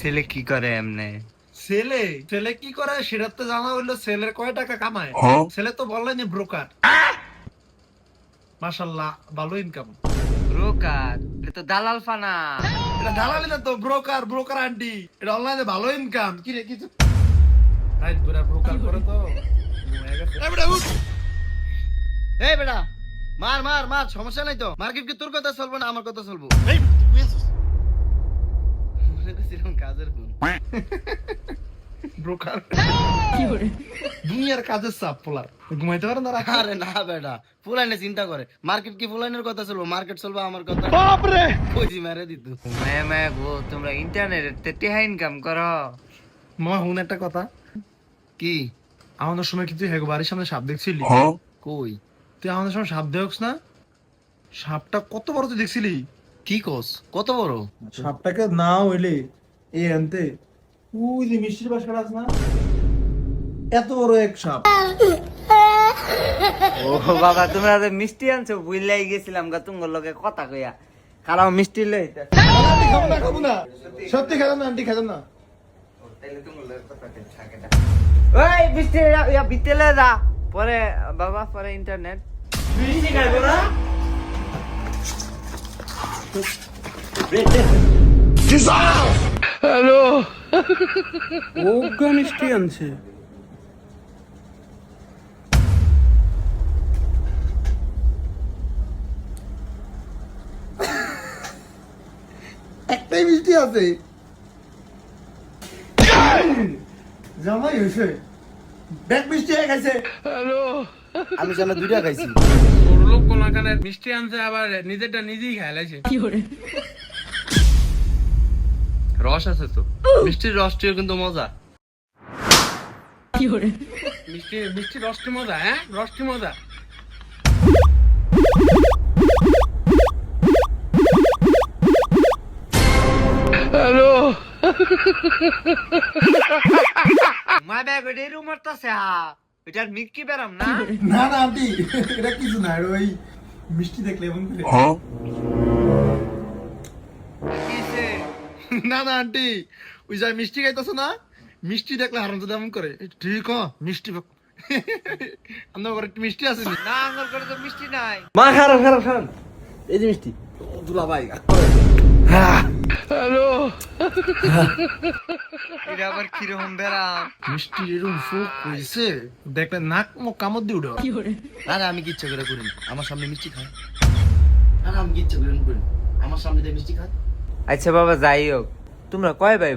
ছেলে কি করে এমনে? ছেলে ছেলে কি করে সেটা তো জানা হইলো, ছেলের কয় টাকা কামায়। ছেলে তো বললেন ব্রোকার। মাশাল্লাহ, ভালো ইনকাম। ব্রোকার? এটা তো দালাল ফানা। এটা দালালি না তো, ব্রোকার, ব্রোকার আন্টি। এটা অনলাইনে ভালো ইনকাম। কি রে কিছু রাইট বুড়া ব্রোকার করে তো ঘুমায় গেছে। এই বেটা উঠ। এই বেটা, মার মার মার, সমস্যা নাই তো। মার্কেট কি তোর কথা চলবো না আমার কথা চলবো? এই তুই আছিস? মনে করছিলাম কাজের ফোন। ব্রোকার দুনিয়ার কাজের চাপ পোলার, ঘুমাইতে পারে না রাখা। আরে না বেটা, ফুলাইনে চিন্তা করে। মার্কেট কি ফুলাইনের কথা চলবো? মার্কেট চলবো আমার কথা। বাপরে কইছি মেরে দিত। মায়া মায়া গো, তোমরা ইন্টারনেটে টেহা ইনকাম করো? মামা হুন একটা কথা, কি? আমাদের সময় কি তুই হেগো বাড়ির সামনে সাপ দেখছিলি? কই? তুই আমাদের সময় সাপ দেখছ না? সাপটা কত বড় তুই দেখছিলি? কি কস? কত বড়? সাপটাকে না হইলে এই আনতে ওই যে মিষ্টির বাসাটা আছে না, এত বড় এক সাপ। ও বাবা, তোমরা যে মিষ্টি আনছো বুঝলাই গেছিলাম গা তোমার লগে কথা কইয়া। খারাপ মিষ্টি লই আন্টি খাবো না, খাবো না, সত্যি খেলাম না আন্টি, খেলাম না। ওই মিষ্টি ইয়া বিতেলে যা, পরে বাবা পরে ইন্টারনেট। মিষ্টি খাইবো না? ওগা মিষ্টি আনছে। একটাই মিষ্টি আছে। জামাই হয়েছে ব্যাগ মিষ্টি হয়ে গেছে। আমি যেন দুইটা খাইছি। লোক কোনখানে মিষ্টি আনছে, আবার নিজেরটা নিজেই খাই লাইছে। রস আছে তো, মিষ্টির রসটিও কিন্তু মজা। মিষ্টি মিষ্টি রসটি মজা। হ্যাঁ, রসটি মজা। মা ব্যাগ ওইটাই রুমার তাছে হা, এটার মিক্কি বেরাম না। না না আন্টি, এটা কিছু না, ওই মিষ্টি দেখলে এমন করে। কিসে? না না আন্টি, ওই যে মিষ্টি খাইতেছো না, মিষ্টি দেখলে হারাম যদি এমন করে। ঠিক মিষ্টি আপনার ঘরে একটু মিষ্টি আছে নি? না, আঙ্গুল করে তো মিষ্টি নাই। মা খারাপ খারাপ খারাপ, এই যে মিষ্টি। দুলা ভাই এটা আবার কিরকম বেরাম? মিষ্টি এরকম ফুক হয়েছে দেখলে নাক মুখ কামড় দিয়ে উঠে। আরে আমি কি ইচ্ছা করে করি না, আমার সামনে মিষ্টি খায়। আরে আমি কি ইচ্ছা করে করি না, আমার সামনে দিয়ে মিষ্টি খায়। আচ্ছা বাবা, যাই হোক, তোমরা কয় ভাই?